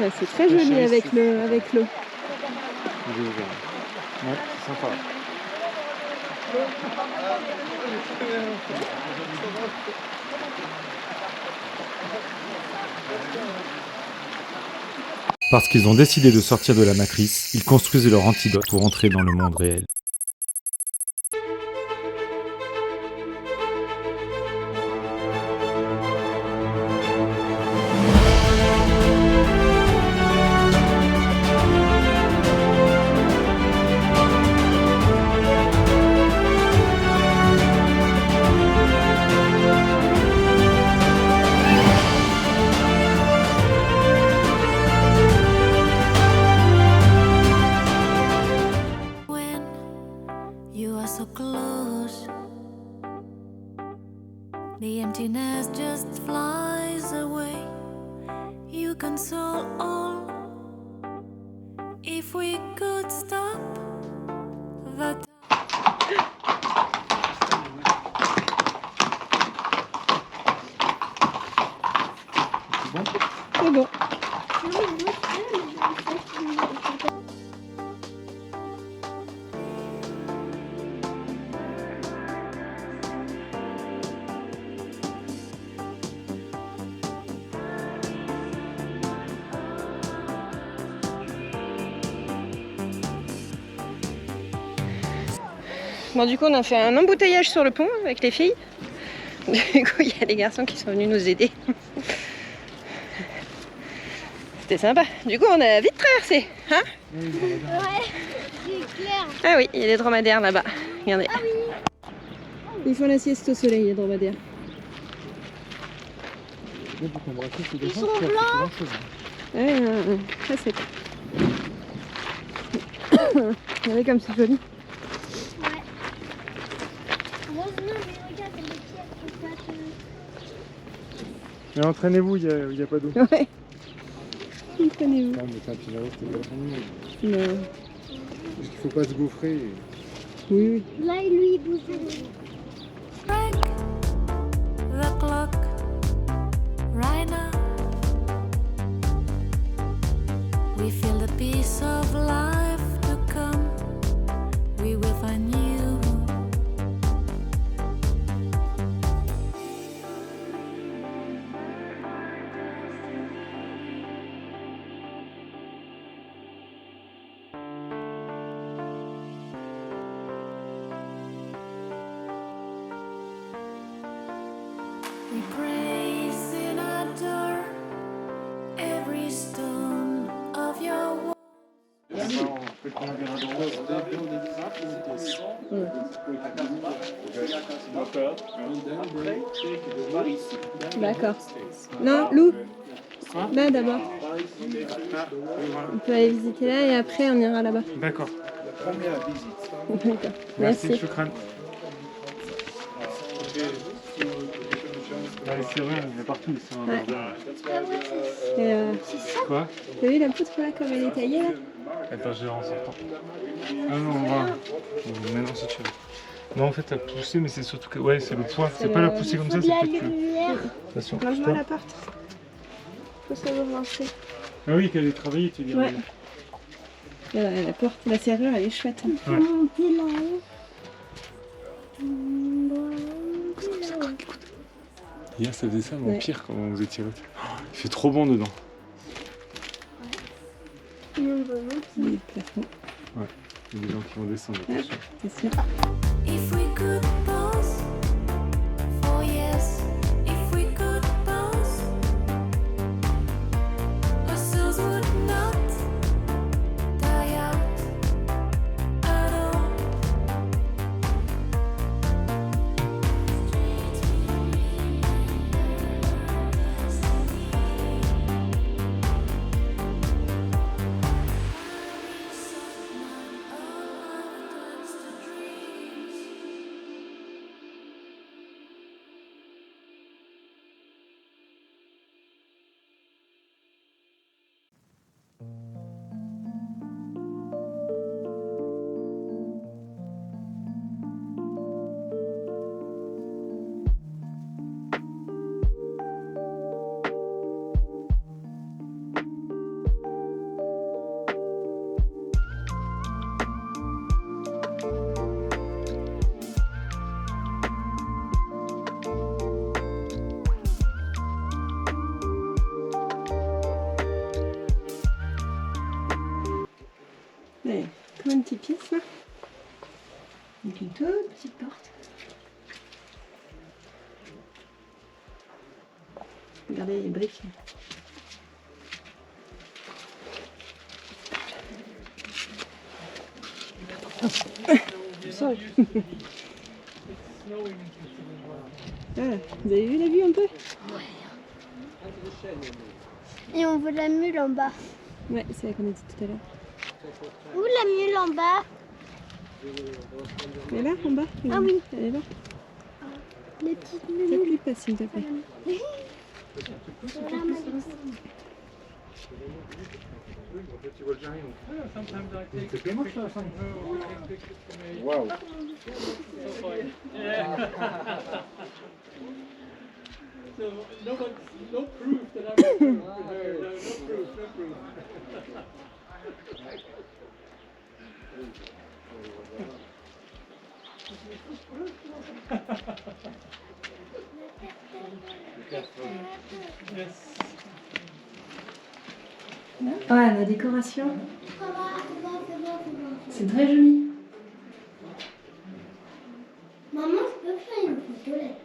Ouais, c'est très joli avec l'eau. Il est ouvert. Ouais, c'est sympa. Parce qu'ils ont décidé de sortir de la matrice, ils construisent leur antidote pour entrer dans le monde réel. So close, the emptiness just flies away. You console all. If we could stop the C'est bon. Bon, du coup, on a fait un embouteillage sur le pont avec les filles. Du coup, il y a les garçons qui sont venus nous aider. C'était sympa. Du coup, on a vite traversé. Hein? Ouais, c'est clair. Ah oui, il y a des dromadaires là-bas. Regardez. Ah oui. Ils font la sieste au soleil, les dromadaires. Ils sont blancs. Ouais, ça c'est pas. Regardez comme c'est joli. Ouais. Heureusement, mais regarde, les pierres qui passent. Mais entraînez-vous, il n'y a pas d'eau. Ouais. Entraînez-vous. Non, mais tapis là-haut, c'était pas mieux. Non. Parce qu'il faut pas se gaufrer. Oui, oui. Là, lui, il bouge. break the clock right now. We feel the peace of life to come. We will find you. We praise and adore every stone of your wall. D'accord. Non, Lou. Là d'abord. On peut aller visiter là et après on ira là-bas. D'accord. D'accord. Merci, Merci. Choukran. Ouais, c'est vrai, il y a partout. C'est un Ouais. bordel. Et, Quoi? t'as vu la poutre là comme elle est taillée là? Attends, je vais en sortant. Ah non, on va. Maintenant, si tu veux. Non, en fait, t'as poussé, mais c'est surtout que. Ouais, c'est le poids. C'est pas la pousser comme ça, c'est La peut-être plus. lumière. Attention. Range-moi la porte. Faut savoir lancer. Ah oui, qu'elle est travaillée, tu dis. Ouais. La porte, la serrure elle est chouette. Hein. Ouais. Monter là-haut. Hier, ça faisait ça, mais Ouais. en pire quand vous étiez là. Oh, il fait trop bon dedans. Il y a le plafond, Il y a des gens qui vont descendre. attention. c'est sûr. If we could pause, oh yes, if we could pause, our souls would not die out at all. une petite pièce là. Avec une toute petite porte. Regardez les briques. Je sors. Voilà. Vous avez vu la vue un peu? Et on voit la mule en bas. Ouais, c'est là qu'on a dit tout à l'heure. Où la mule en bas? Elle est là en bas? Ah oui. Elle est là. Les petites Faites-lui mules. pas s'il te plaît. Voilà, Max. Waouh. Ah, la décoration. C'est très joli. Maman, je peux faire une photo là-dedans?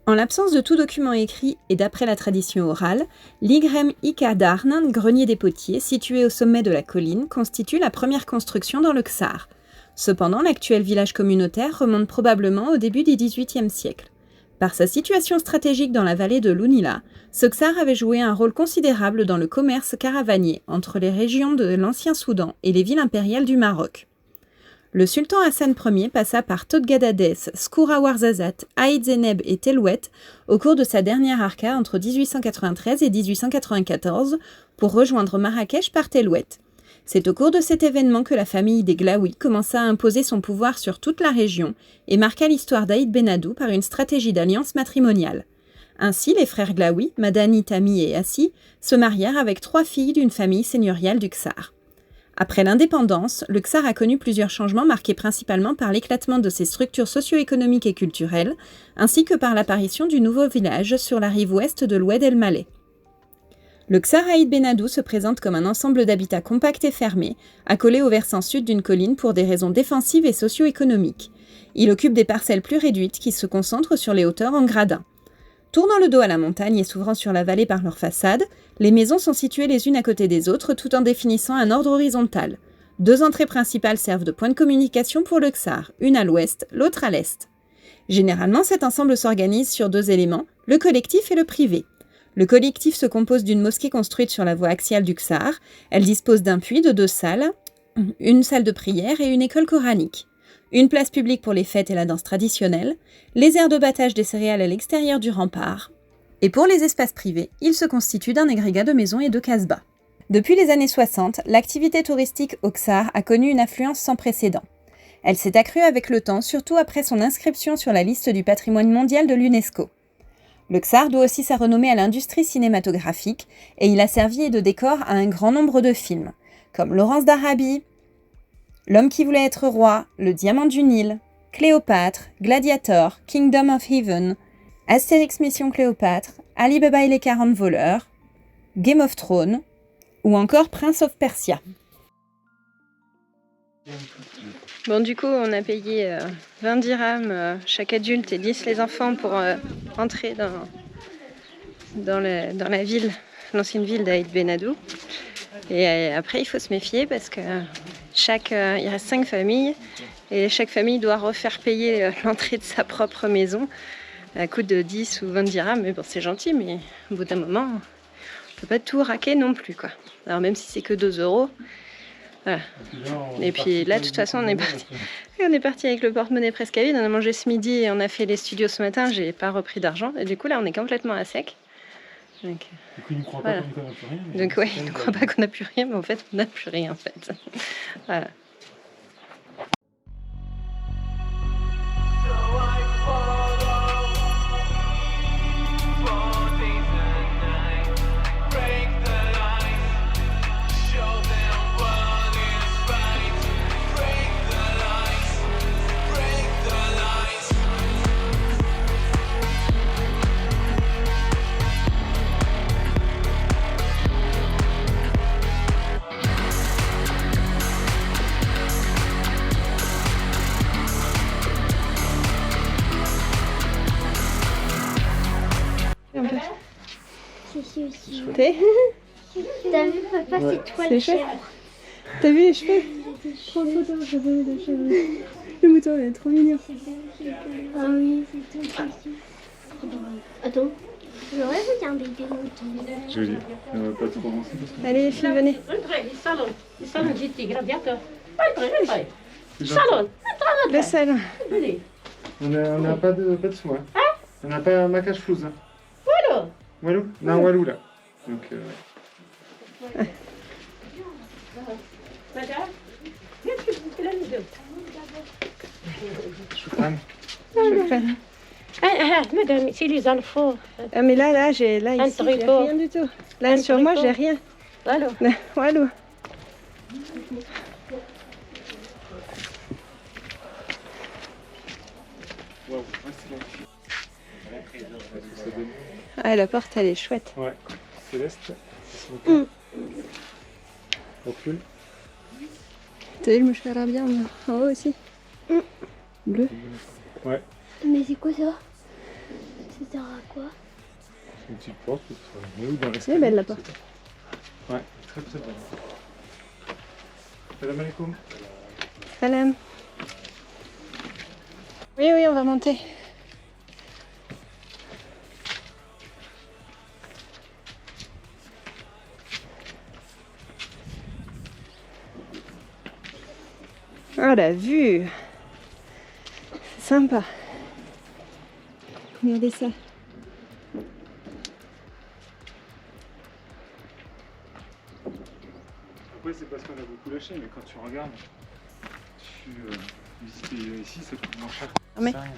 En l'absence de tout document écrit et d'après la tradition orale, l'Igrem Ikadarn, grenier des potiers, situé au sommet de la colline, constitue la première construction dans le Ksar. Cependant, l'actuel village communautaire remonte probablement au début du XVIIIe siècle. Par sa situation stratégique dans la vallée de l'Unila, ce Ksar avait joué un rôle considérable dans le commerce caravanier entre les régions de l'ancien Soudan et les villes impériales du Maroc. Le sultan Hassan Ier passa par Todgadadès, Skouraouarzazate, Aïd Zeneb et Telouet au cours de sa dernière arca entre 1893 et 1894 pour rejoindre Marrakech par Telouet. C'est au cours de cet événement que la famille des Glaoui commença à imposer son pouvoir sur toute la région et marqua l'histoire d'Aïd Benadou par une stratégie d'alliance matrimoniale. Ainsi, les frères Glaoui, Madani, Tami et Assi, se marièrent avec 3 filles d'une famille seigneuriale du Ksar. Après l'indépendance, le Ksar a connu plusieurs changements marqués principalement par l'éclatement de ses structures socio-économiques et culturelles, ainsi que par l'apparition du nouveau village sur la rive ouest de l'Oued El Maleh. Le Ksar Aïd Benadou se présente comme un ensemble d'habitats compacts et fermés, accolés au versant sud d'une colline pour des raisons défensives et socio-économiques. Il occupe des parcelles plus réduites qui se concentrent sur les hauteurs en gradins. Tournant le dos à la montagne et s'ouvrant sur la vallée par leurs façades, les maisons sont situées les unes à côté des autres tout en définissant un ordre horizontal. 2 entrées principales servent de point de communication pour le Ksar, une à l'ouest, l'autre à l'est. Généralement, cet ensemble s'organise sur 2 éléments, le collectif et le privé. Le collectif se compose d'une mosquée construite sur la voie axiale du Ksar. Elle dispose d'un puits de 2 salles, une salle de prière et une école coranique. Une place publique pour les fêtes et la danse traditionnelle, les aires de battage des céréales à l'extérieur du rempart. Et pour les espaces privés, ils se constituent d'un agrégat de maisons et de casbahs. Depuis les années 60, l'activité touristique au Ksar a connu une affluence sans précédent. Elle s'est accrue avec le temps, surtout après son inscription sur la liste du patrimoine mondial de l'UNESCO. Le Ksar doit aussi sa renommée à l'industrie cinématographique et il a servi de décor à un grand nombre de films, comme Laurence d'Arabie, L'homme qui voulait être roi, Le diamant du Nil, Cléopâtre, Gladiator, Kingdom of Heaven, Astérix Mission Cléopâtre, Ali Baba et les 40 voleurs, Game of Thrones ou encore Prince of Persia. Bon, du coup, on a payé 20 dirhams chaque adulte et 10 les enfants pour entrer dans la ville, l'ancienne ville d'Aïd Benadou. Et après, il faut se méfier parce que il reste 5 familles et chaque famille doit refaire payer l'entrée de sa propre maison à coût de 10 ou 20 dirhams. Mais bon, c'est gentil, mais au bout d'un moment, on ne peut pas tout raquer non plus, quoi. Alors même si c'est que 2 €, voilà. Et puis là, de toute façon, on est parti avec le porte-monnaie presque à vide. On a mangé ce midi et on a fait les studios ce matin. J'ai pas repris d'argent. Et du coup, là, on est complètement à sec. Donc, il ne croit pas qu'on n'a plus rien. Donc, ouais, il ne croit pas qu'on n'a plus rien, mais en fait, on n'a plus rien, en fait. Voilà. aussi. T'es T'as vu, papa, Ouais. c'est toi C'est le chouette. chèvre. T'as vu les cheveux? Trop photo, je veux le cheveu. Le mouton, il est trop mignon. Ah oui, c'est toi aussi. Trop drôle. Attends, j'aurais regardé des moutons. Joli. On va pas trop avancer parce que... Allez les filles, venez. C'est gentil. Le salon. On n'a pas de sous. Hein. On n'a pas un maquage flouze. Hein. Walou. Non, Walou là. Donc, Choukran. Madame, c'est les enfants. Ah mais là, j'ai Un ici, j'ai tricot. rien du tout. Là, Un sur moi, tricot. j'ai rien. Voilà. Walou. Waouh, ouais, c'est magnifique. Qu'est-ce que ça donne? Ah, la porte, elle est chouette. Ouais. Céleste. Mm. Recule. T'as vu le mouchoir arabien en haut aussi? Bleu. Ouais. Mais c'est quoi ça? Ça sert à quoi? C'est une petite porte. Mais où dans l'escalier? Elle est belle la porte. Ouais, très très belle. Salam alaikum. Salam. Oui, oui, on va monter. Oh la vue! C'est sympa. Regardez ça. Après, c'est parce qu'on a beaucoup lâché, mais quand tu regardes, visiter ici, ça coûte moins cher. Ah, mais- C'est rien.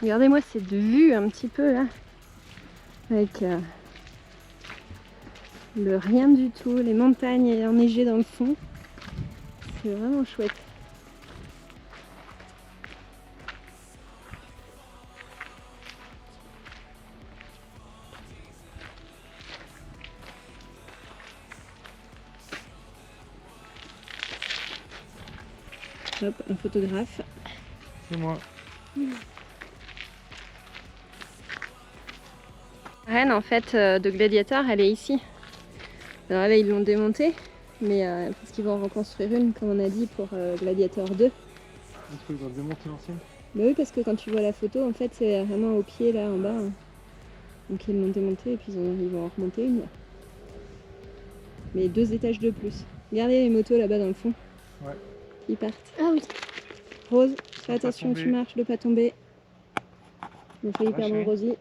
Regardez-moi cette vue un petit peu là. Avec le rien du tout, les montagnes enneigées dans le fond. C'est vraiment chouette. Hop, un photographe. C'est moi. La reine en fait de Gladiator, elle est ici. Alors là ils l'ont démontée, mais parce qu'ils vont en reconstruire une comme on a dit pour Gladiator 2. Un truc dans démonter l'ancienne. Bah oui parce que quand tu vois la photo en fait c'est vraiment au pied là en bas. Hein. Donc ils l'ont démontée et puis ils vont en remonter une. Mais 2 étages de plus. Regardez les motos là-bas dans le fond. Ouais. Ils partent. Ah oui. Rose, fais pas attention, tomber. tu marches, de pas tomber. On a failli va, perdre chérie. Rosie.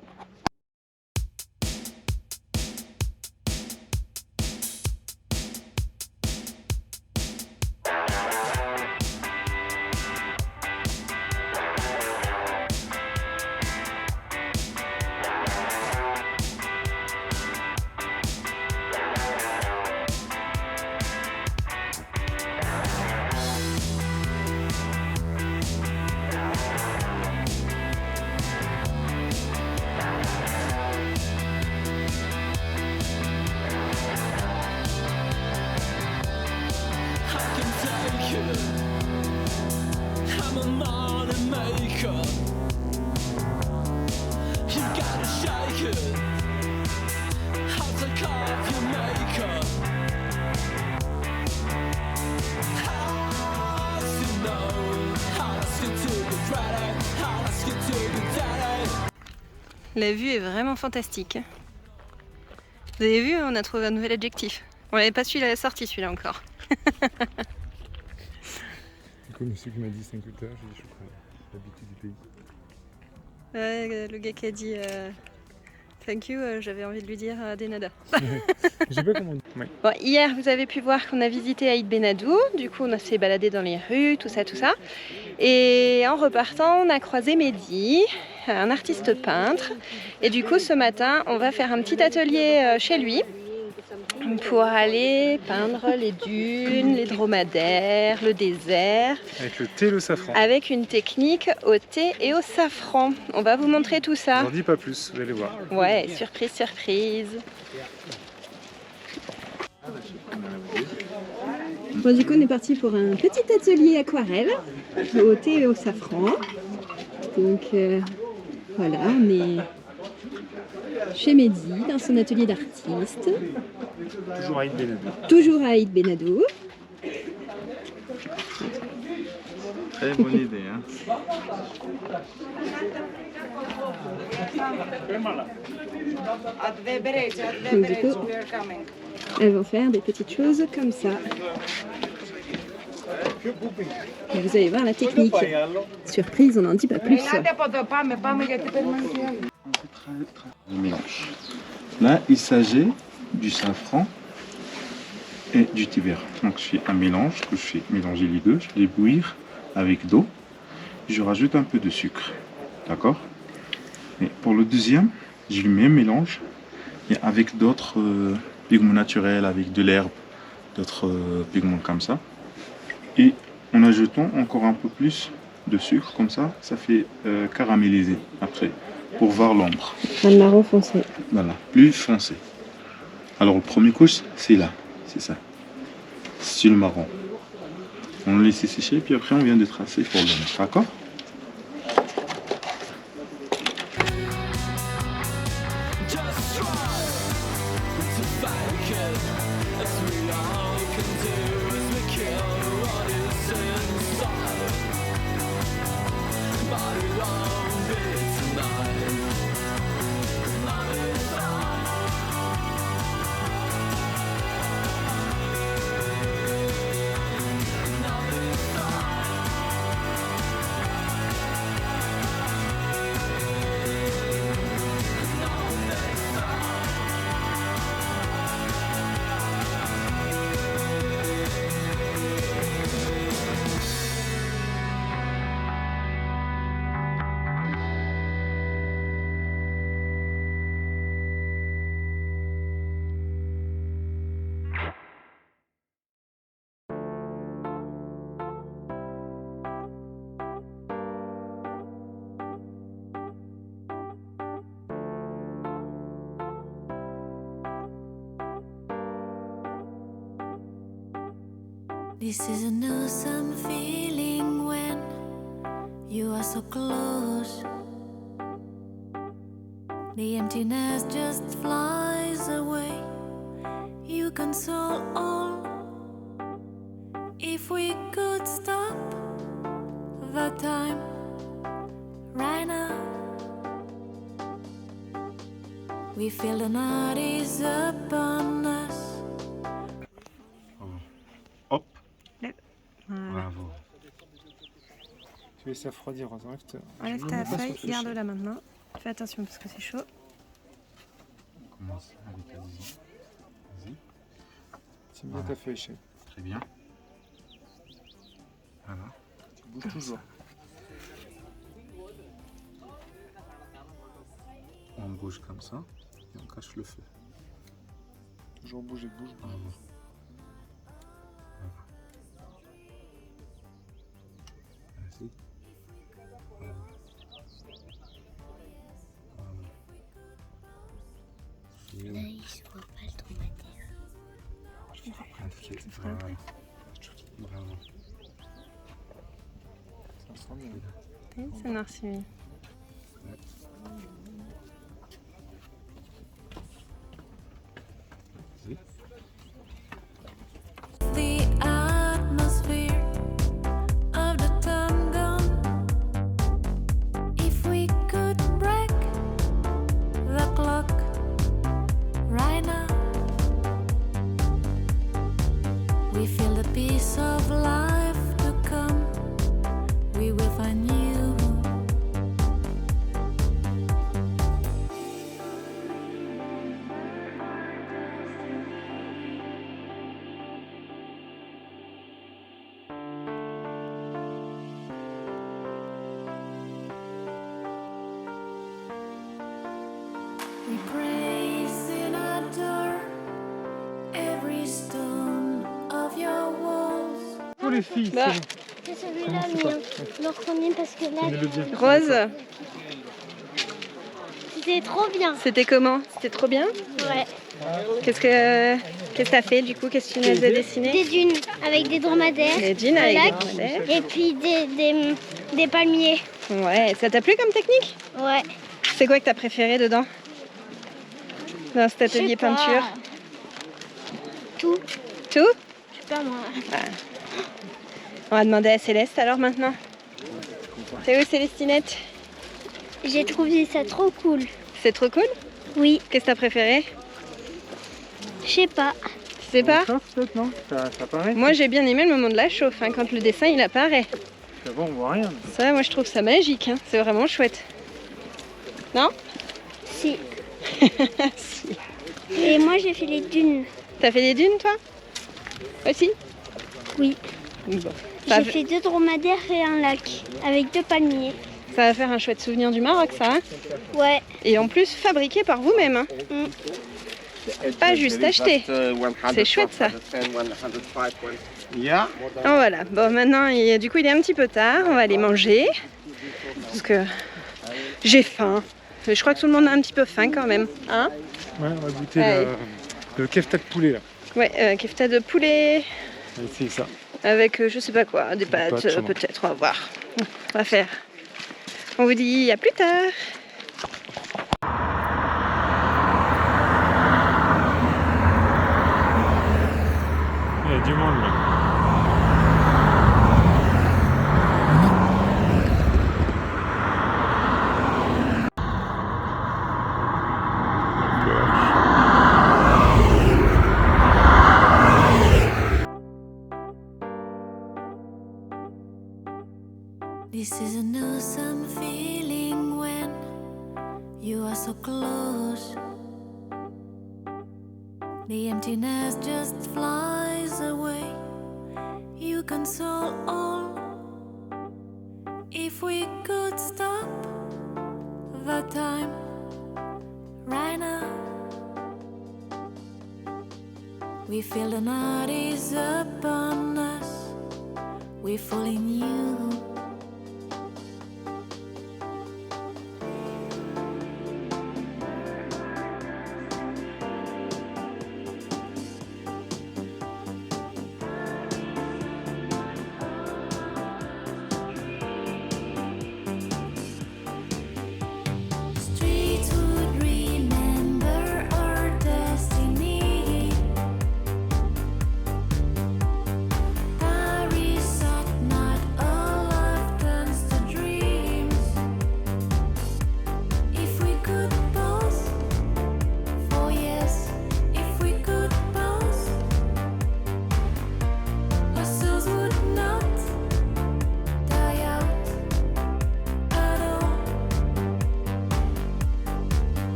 I'm a money maker. You gotta shake it. I'll take off your makeup. As you know, I'll ask you to be ready. I'll ask you to be daddy. La vue est vraiment fantastique. Vous avez vu, on a trouvé un nouvel adjectif. On n'avait pas su la sortie celui-là encore. Du coup, monsieur qui m'a dit 5 heures, j'ai dit je crois l'habitude du pays. Ouais, le gars qui a dit thank you, j'avais envie de lui dire des nada. Je sais pas comment. Ouais. Bon, hier, vous avez pu voir qu'on a visité Aït Benadou. Du coup, on s'est baladé dans les rues, tout ça, tout ça. Et en repartant, on a croisé Mehdi, un artiste peintre. Et du coup, ce matin, on va faire un petit atelier chez lui pour aller peindre les dunes, les dromadaires, le désert, Avec le thé et le safran. avec une technique au thé et au safran. On va vous montrer tout ça. J'en dis pas plus, vous allez voir. Ouais, surprise, surprise. Bon, du coup, on est parti pour un petit atelier aquarelle au thé et au safran. Donc voilà, on est chez Mehdi, dans son atelier d'artiste. Toujours Aïd Benadou. Toujours à Aïd Benadou. Très bonne idée, hein. Donc, du coup, elles vont faire des petites choses comme ça. Et vous allez voir la technique. Surprise, on n'en dit pas plus. Le mélange. Là, il s'agit du safran et du thé vert. Donc, je fais un mélange que je fais mélanger les deux. Je les bouillir avec d'eau. Je rajoute un peu de sucre. D'accord? Et pour le deuxième, je lui mets un mélange et avec d'autres pigments naturels, avec de l'herbe, d'autres pigments comme ça. Et en ajoutant encore un peu plus de sucre, comme ça, ça fait caraméliser après, pour voir l'ombre. Un marron foncé. Voilà, plus foncé. Alors le premier couche, c'est là, c'est ça. C'est le marron. On le laisse sécher, puis après on vient de tracer pour le mettre, d'accord? Just try to fight it, as we all can do as we kill what is inside. But it won't be tonight. Not at all. This is an awesome feeling when you are so close. The emptiness just flies away. You console all. If we could stop the time right now, we feel the night is upon us. Hop. Voilà. Bravo. Tu laisses ça refroidir, enlève ta... Enlève ta feuille, garde-la maintenant. Fais attention parce que c'est chaud. On commence avec la vision. Vas-y. Tu mets ta feuille, chef. Très bien. Voilà. Tu bouges toujours. On bouge comme ça et on cache le feu. Toujours bouger, bouge. Bravo. Vas-y. Bravo. Bravo. Il se voit pas le dromadaire. T'inquiète, bravo. Bravo. Ça sera mieux. Oui, c'est noirci. Vas-y. The atmosphere of the time gone. If we could break the clock right now, we feel the peace of life to come. We will find you. We praise and adore every stone of your walls. Pour les filles, Bah. c'est bon. C'est celui-là, mien. Le premier parce que là, Prenez-le bien. Rose, c'était trop bien. c'était comment? C'était trop bien? Ouais. Qu'est-ce que t'as fait du coup? Qu'est-ce que tu nous as dessiné? Des dunes avec des dromadaires. Des dunes un avec lac, des dromadaires. et puis des palmiers. Ouais, ça t'a plu comme technique? Ouais. C'est quoi que t'as préféré dedans? dans cet atelier Je sais pas. peinture? Tout. Tout? Je sais pas moi. On va demander à Céleste alors maintenant. C'est où Célestinette? J'ai trouvé ça trop cool. C'est trop cool? Oui, Qu'est-ce que t'as préféré? je sais pas. Tu sais pas? Ça, peut-être, non? Ça paraît? Moi j'ai bien aimé le moment de la chauffe, hein, quand le dessin il apparaît. Bon, on voit rien. Ça, moi je trouve ça magique, hein. C'est vraiment chouette. Non? Si. Si. Et moi j'ai fait les dunes. T'as fait des dunes toi? Aussi? Oui. Bon. Ça, J'ai fait 2 dromadaires et un lac avec 2 palmiers. ça va faire un chouette souvenir du Maroc ça, hein. Ouais. Et en plus fabriqué par vous-même, hein. Pas juste acheté. C'est chouette ça. Yeah. Oh, voilà, bon maintenant du coup il est un petit peu tard, on va aller manger. Parce que j'ai faim. Je crois que tout le monde a un petit peu faim quand même. Hein? Ouais, on va goûter Allez. le kefta de poulet là. Ouais, kefta de poulet On va essayer ça. avec je sais pas quoi, des pâtes sûrement. peut-être, on va voir. On va faire. On vous dit à plus tard. Il y a du monde là. This is an awesome feeling when you are so close. The emptiness just flies away. You console all. If we could stop the time right now, we feel the night is upon us. We fall in you.